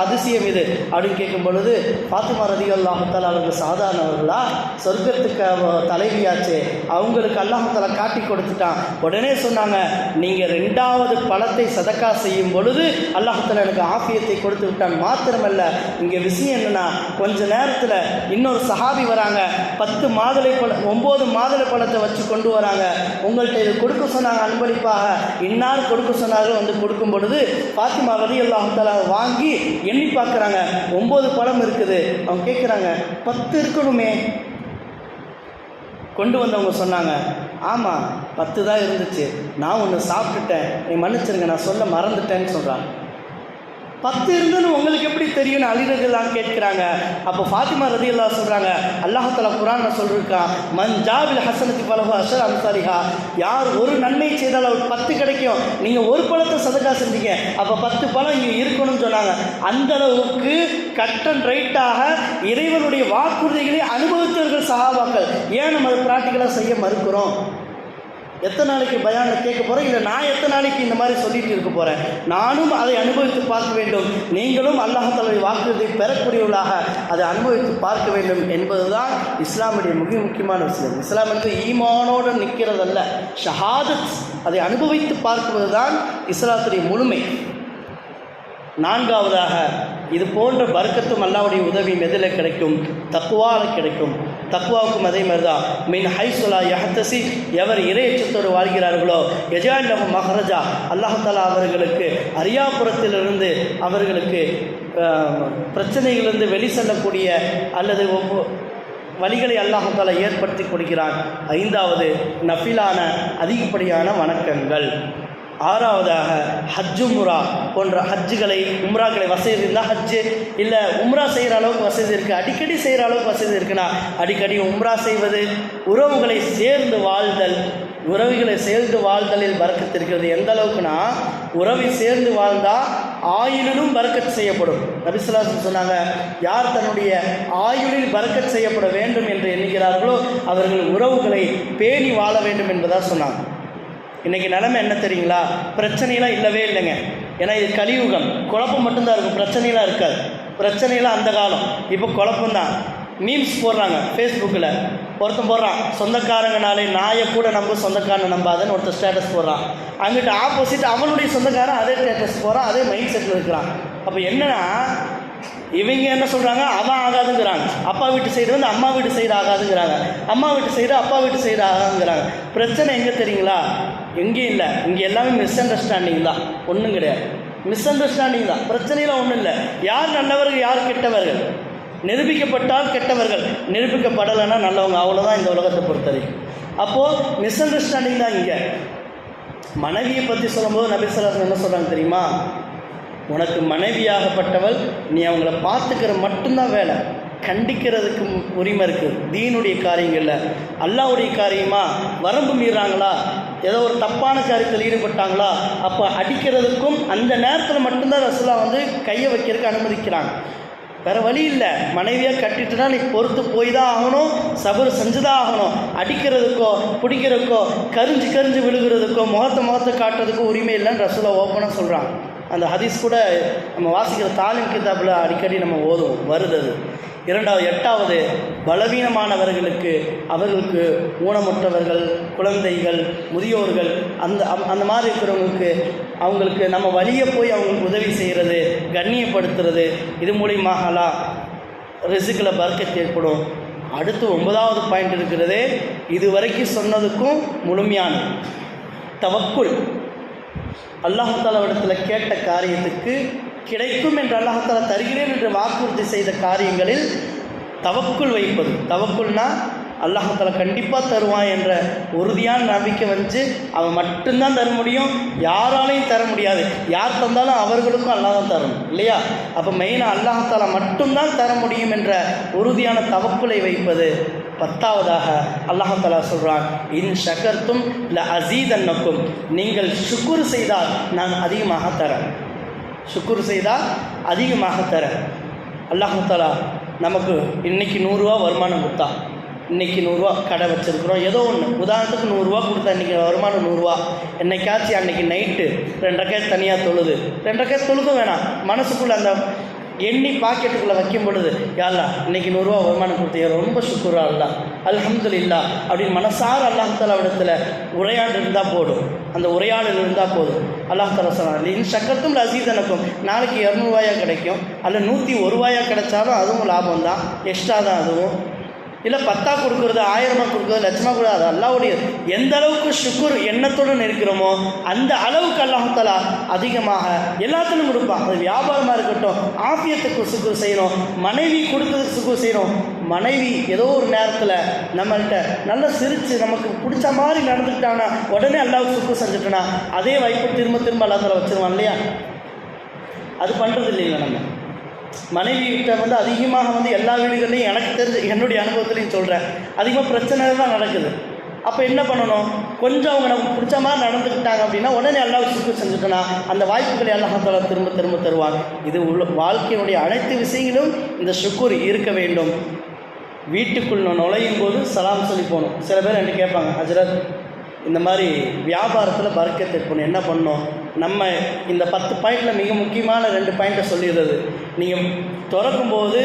அதிசயம் இது அப்படின்னு கேட்கும் பொழுது, ஃபாத்திமா ரலியல்லாஹு தஆலா அவர்கள் சாதாரணவர்களா, சொர்க்கத்துக்கு தலைவியாச்சு, அவங்களுக்கு அல்லாஹ் தஆலா காட்டி கொடுத்துட்டான். உடனே சொன்னாங்க, நீங்கள் 2வது பழத்தை சதக்கா செய்யும் பொழுது அல்லாஹ் தஆலா எனக்கு ஆஃபியத்தை கொடுத்து விட்டான். மாத்திரமல்ல, இங்கே விஷயம் என்னன்னா, கொஞ்ச நேரத்தில் இன்னொரு சஹாபி வராங்க, 9 மாதுளை பழத்தை வச்சு கொண்டு வராங்க. உங்கள்கிட்ட இது கொடுக்க சொன்னாங்க அன்பளிப்பாக, இன்னார் கொடுக்க சொன்னார்கள். வந்து கொடுக்கும் பொழுது ஃபாத்திமா ரலியல்லாஹு தஆலா வாங்கி எண்ணி பார்க்குறாங்க, 9 பழம் இருக்குது. அவங்க கேட்குறாங்க, 10 இருக்கணுமே. கொண்டு வந்தவங்க சொன்னாங்க, ஆமாம் 10 தான் இருந்துச்சு, நான் ஒன்று சாப்பிட்டுட்டேன், நீ மன்னிச்சிருங்க, நான் சொல்ல மறந்துட்டேன்னு சொல்கிறாங்க. 10 இருந்துன்னு உங்களுக்கு எப்படி தெரியும்னு அலி ரலியல்லாஹு கேட்குறாங்க. அப்போ ஃபாத்திமா ரலியல்லாஹு சொல்கிறாங்க, அல்லாஹ் தஆலா குர்ஆன்ல சொல்லியிருக்கான், மன் ஜாபில் ஹஸனத்தி ஃபலஹு அஷ்ரு அம்சாலிஹா, யார் ஒரு நன்மை செய்தால் அவருக்கு 10 கிடைக்கும். நீங்கள் ஒரு பழத்தை சதக்கா செஞ்சீங்க, அப்போ 10 பழம் இங்கே இருக்கணும்னு சொன்னாங்க. அந்த அளவுக்கு கட் அண்ட் ரைட்டாக இறைவனுடைய வாக்குறுதிகளை அனுபவித்தவர்கள் சஹாபாக்கள். ஏன் நம்ம அதை ப்ராக்டிக்கலாக செய்ய மறுக்கிறோம்? எத்தனை நாளைக்கு பயானை கேட்க போகிறேன், இல்லை நான் எத்தனை நாளைக்கு இந்த மாதிரி சொல்லிட்டு இருக்க போகிறேன்? நானும் அதை அனுபவித்து பார்க்க வேண்டும், நீங்களும் அல்லாஹ் தஆலாவுடைய வாக்குறுதியை பெறக்கூடியவர்களாக அதை அனுபவித்து பார்க்க வேண்டும் என்பதுதான் இஸ்லாமுடைய மிக முக்கியமான விஷயம். இஸ்லாம் என்று ஈமானோடு நிற்கிறதல்ல, ஷஹாதத், அதை அனுபவித்து பார்க்குவது தான் இஸ்லாத்துடைய முழுமை. 4வதாக, இது போன்ற பர்க்கத்தும் அல்லாஹ்வுடைய உதவியும் எதில் கிடைக்கும்? தக்வாவில் கிடைக்கும். தக்வாவுக்கும் அதே மாதிரி தான். மின் ஹைசுலா யஹ்தசி, எவர் இறையச்சத்தோடு வாழ்கிறார்களோ யஜால் லஹும் மஹ்ரஜா, அல்லாஹ் தஆலா அவர்களுக்கு அரியாபுரத்திலிருந்து அவர்களுக்கு பிரச்சனைகளிலிருந்து வெளி செல்லக்கூடிய அல்லது வழிகளை அல்லாஹ் தஆலா ஏற்படுத்தி கொடுக்கிறான். 5வது, நஃபிலான அதிகப்படியான வணக்கங்கள். 6வதாக, ஹஜ்ஜு உம்ரா போன்ற ஹஜ்ஜுகளை உம்ராக்களை வசதி இருந்தால் ஹஜ்ஜு, இல்லை உம்ரா செய்கிற அளவுக்கு வசதி இருக்குது, அடிக்கடி செய்கிற அளவுக்கு வசதி இருக்குன்னா அடிக்கடி உம்ரா செய்வது. உறவுகளை சேர்ந்து வாழ்தலில் பரக்கத்து இருக்கிறது. எந்த அளவுக்குன்னா, உறவை சேர்ந்து வாழ்ந்தால் ஆயுளிலும் பரக்கத் செய்யப்படும். நபி ஸல்லல்லாஹு அலைஹி வஸல்லம் சொன்னாங்க, யார் தன்னுடைய ஆயுளில் பரக்கத் செய்யப்பட வேண்டும் என்று எண்ணுகிறார்களோ அவர்கள் உறவுகளை பேணி வாழ வேண்டும் என்பதாக சொன்னாங்க. இன்றைக்கி நிலைமை என்ன தெரியுங்களா? பிரச்சனைலாம் இல்லவே இல்லைங்க. ஏன்னா இது கலியுகம், குழப்பம் மட்டும்தான் இருக்கும், பிரச்சனைலாம் இருக்காது. பிரச்சனைலாம் அந்த காலம், இப்போ குழப்பம்தான். மீம்ஸ் போடுறாங்க ஃபேஸ்புக்கில், ஒருத்தன் போடுறான், சொந்தக்காரங்கனாலே நாயை கூட நம்ப சொந்தக்காரனை நம்பாதுன்னு ஒருத்தர் ஸ்டேட்டஸ் போடுறான். அங்கிட்ட ஆப்போசிட் அவனுடைய சொந்தக்காரன் அதே ஸ்டேட்டஸ் போடுறான், அதே மைண்ட் செட்டில் இருக்கிறான். அப்போ என்னன்னா, இவங்க என்ன சொல்கிறாங்க, அவன் ஆகாதுங்கிறாங்க, அப்பா வீட்டு சைடு வந்து அம்மா வீட்டு சைடு ஆகாதுங்கிறாங்க, அம்மா வீட்டு சைடு அப்பா வீட்டு சைடு ஆகாதுங்கிறாங்க. பிரச்சனை எங்கே தெரியுங்களா? எங்கேயும் இல்லை, இங்கே எல்லாமே மிஸ் அண்டர்ஸ்டாண்டிங் தான், ஒன்றும் கிடையாது. மிஸ் அண்டர்ஸ்டாண்டிங் தான், பிரச்சனைலாம் ஒன்றும் இல்லை. யார் நல்லவர்கள் யார் கெட்டவர்கள், நிரூபிக்கப்பட்டால் கெட்டவர்கள், நிரூபிக்கப்படலைன்னா நல்லவங்க, அவ்வளோதான் இந்த உலகத்தை பொறுத்தவரைக்கும். அப்போது மிஸ் அண்டர்ஸ்டாண்டிங் தான். இங்கே மனைவியை பற்றி சொல்லும்போது நபி ஸல்லல்லாஹு அலைஹி வஸல்லம் என்ன சொல்கிறாங்க தெரியுமா? உனக்கு மனைவியாகப்பட்டவள், நீ அவங்கள பார்த்துக்கிற மட்டும்தான் வேலை, கண்டிக்கிறதுக்கு உரிமை இருக்குது. தீனுடைய காரியங்களில் அல்லாஹ்வுடைய காரியமாக வரம்பு மீறாங்களா, ஏதோ ஒரு தப்பான காரியத்தில் ஈடுபட்டாங்களா, அப்போ அடிக்கிறதுக்கும் அந்த நேரத்தில் மட்டும்தான் ரசூலுல்லாஹ் வந்து கையை வைக்கிறதுக்கு அனுமதிக்கிறாங்க. வேறு வழி இல்லை. மனைவியாக கட்டிட்டுனா நீ பொறுத்து போய் தான் ஆகணும், சபர் செஞ்சு தான் ஆகணும். அடிக்கிறதுக்கோ பிடிக்கிறதுக்கோ கரிஞ்சு விழுகிறதுக்கோ முகத்தை காட்டுறதுக்கோ உரிமை இல்லைன்னு ரசூலா ஓப்பனாக சொல்கிறாங்க. அந்த ஹதீஸ் கூட நம்ம வாசிக்கிற தாலிம் கிதாபில் அடிக்கடி நம்ம ஓதுவோம், வருது அது. 8வது பலவீனமானவர்களுக்கு, அவர்களுக்கு ஊனமுற்றவர்கள், குழந்தைகள், முதியோர்கள், அந்த மாதிரி இருக்கிறவங்களுக்கு அவங்களுக்கு நம்ம வழியே போய் அவங்களுக்கு உதவி செய்கிறது, கண்ணியப்படுத்துறது, இது மூலியமாகலாம் ரிஸ்கில் பரக்கத் ஏற்படும். அடுத்து 9வது பாயிண்ட் இருக்கிறது, இது வரைக்கும் சொன்னதுக்கும் முழுமையான தவக்குல். அல்லாஹ்-தாலா இடத்துல கேட்ட காரியத்துக்கு கிடைக்கும் என்று அல்லாஹ்-தாலா தருகிறேன் என்று வாக்குறுதி செய்த காரியங்களில் தவக்குல் வைப்பது. தவக்குல்னா அல்லாஹ்-தாலா கண்டிப்பாக தருவான் என்ற உறுதியான நம்பிக்கை வந்து அவன் மட்டும்தான் தர முடியும், யாராலையும் தர முடியாது. யார் தந்தாலும் அவர்களுக்கும் அல்லாஹ் தான் தரணும் இல்லையா? அப்போ மெயினாக அல்லாஹ்-தாலா மட்டும்தான் தர முடியும் என்ற உறுதியான தவக்குலை வைப்பது. 10வதாக அல்லாஹ்-தாலா சொல்கிறான், இன் ஷக்கர்த்தும் ல அஸீதன்னக்கும், நீங்கள் ஷுக்குர் செய்தால் நான் அதிகமாக தரேன். ஷுக்குர் செய்தால் அதிகமாக தரேன். அல்லாஹ்-தாலா நமக்கு இன்றைக்கி 100 ரூபா வருமானம் கொடுத்தா, இன்றைக்கி 100 ரூபா கடை வச்சுருக்குறோம், ஏதோ ஒன்று உதாரணத்துக்கு 100 ரூபா கொடுத்தா, இன்றைக்கி வருமானம் 100 ரூபா. என்னைக்காச்சும் அன்றைக்கி நைட்டு 2 ரக்காத் தனியாக தொழுது, 2 ரக்காத் தொழுக வேணாம், மனசுக்குள்ளே அந்த எண்ணி பாக்கெட்டுக்குள்ளே வைக்கும் பொழுது, யாழ்லா இன்றைக்கி 100 ரூபா வருமானம் கொடுத்தீங்க, ரொம்ப சுக்குரா அல்லா, அல்ஹம்துலில்லாஹ் அப்படின்னு மனசார அல்லாஹ்-தாலா இடத்துல உரையாடல் இருந்தால் போதும். அந்த உரையாடல் இருந்தால் போதும். அல்லாஹ்-தாலா சொன்னாங்க, இன் ஷக்கர்த்தும் லஸீதனக்கும், நாளைக்கு 200 ரூபாயா கிடைக்கும், அல்ல 101 ரூபாயா கிடைச்சாலும் அதுவும் லாபம் தான், எக்ஸ்ட்ரா தான். அதுவும் இல்லை 10 கொடுக்குறது, 1000 கொடுக்குறது, லட்சமாக கொடுக்குறது, அது அல்லாஹ்வுடைய எந்த அளவுக்கு ஷுக்குர் எண்ணத்துடன் இருக்கிறோமோ அந்த அளவுக்கு அல்லாஹ்-தாலா அதிகமாக எல்லாத்திலும் கொடுப்பான். அது வியாபாரமாக இருக்கட்டும், ஆஃபியத்துக்கு சுக்குர் செய்யணும், மனைவி கொடுத்ததுக்கு சுக்குர் செய்யணும். மனைவி ஏதோ ஒரு நேரத்தில் நம்மள்கிட்ட நல்லா சிரித்து நமக்கு பிடிச்ச மாதிரி நடந்துக்கிட்டாங்கன்னா உடனே அல்லாஹ்வுக்கு சுக்குர் செஞ்சுட்டோன்னா அதே வாய்ப்பு திரும்ப அல்லாஹ்-தாலா வச்சுருவான் இல்லையா? அது பண்ணுறது இல்லைங்களா? நம்ம மனைவிகிட்ட வந்து அதிகமாக வந்து எல்லா வீடுகள்லையும் எனக்கு தெரிஞ்சு என்னுடைய அனுபவத்துலையும் சொல்கிறேன், அதிகமாக பிரச்சனை தான் நடக்குது. அப்போ என்ன பண்ணணும், கொஞ்சம் அவங்க நமக்கு பிடிச்ச மாதிரி நடந்துக்கிட்டாங்க அப்படின்னா உடனே அல்லாஹ் சுக்குர் செஞ்சுட்டோன்னா அந்த வாய்ப்புகளை அல்லாஹ்-தாலா திரும்ப தருவாங்க. இது வாழ்க்கையினுடைய அனைத்து விஷயங்களும் இந்த சுக்குர் இருக்க வேண்டும். வீட்டுக்குள் நுழையும் போது சலாம் சொல்லி போகணும். சில பேர் என்கிட்ட கேட்பாங்க, ஹஜ்ரத் இந்த மாதிரி வியாபாரத்தில் பரக்கத் ஏற்படும், என்ன பண்ணோம்? நம்ம இந்த 10 பாயிண்டில் மிக முக்கியமான 2 பாயிண்ட்டை சொல்லிடுறது. நீங்கள் திறக்கும்போது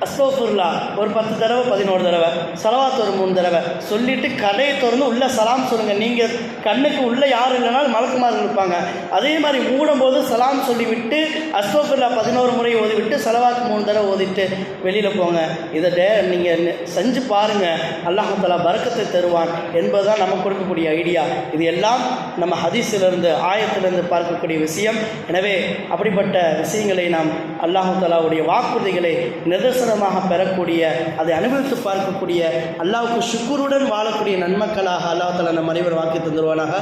அஸ்தக்ஃபிருல்லா ஒரு 10 தடவை 11 தடவை, ஸலவாத் ஒரு 3 தடவை சொல்லிவிட்டு கடையை திறந்து உள்ளே சலாம் சொல்லுங்கள். நீங்கள் கண்ணுக்கு உள்ளே யார் இல்லைனாலும் மலக்குமார்கள் இருப்பாங்க. அதே மாதிரி மூடும்போது சலாம் சொல்லிவிட்டு அஸ்தக்ஃபிருல்லா 11 முறை ஓதிவிட்டு ஸலவாத் 3 தடவை ஓதிட்டு வெளியில் போங்க. இதை நீங்கள் செஞ்சு பாருங்கள், அல்லாஹ்-தாலா பரக்கத்தை தருவான் என்பதுதான் நமக்கு கொடுக்கக்கூடிய ஐடியா. இது எல்லாம் நம்ம ஹதீஸிலிருந்து ஆயத்திலிருந்து பார்க்கக்கூடிய விஷயம். எனவே அப்படிப்பட்ட விஷயங்களை நாம் அல்லாஹ்-தாலாவுடைய வாக்குறுதிகளை நிதர்சனமாக பெறக்கூடிய, அதை அனுபவித்து பார்க்கக்கூடிய, அல்லாஹ்வுக்கு ஷுக்குருடன் வாழக்கூடிய நன்மக்களாக அல்லாஹ்-தாலா நம் அனைவரும் வாக்கி தந்துருவானாக.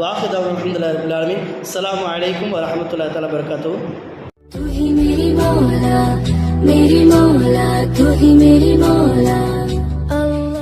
வாக்கு தவறு அல்ஹம்துலில்லாஹி ரப்பில் ஆலமீன். அஸ்ஸலாமு அலைக்கும் வரஹ்மத்துல்லாஹி தஆலா பரகாத்துஹு. तू ही मेरी मौला, तू ही मेरी मौला.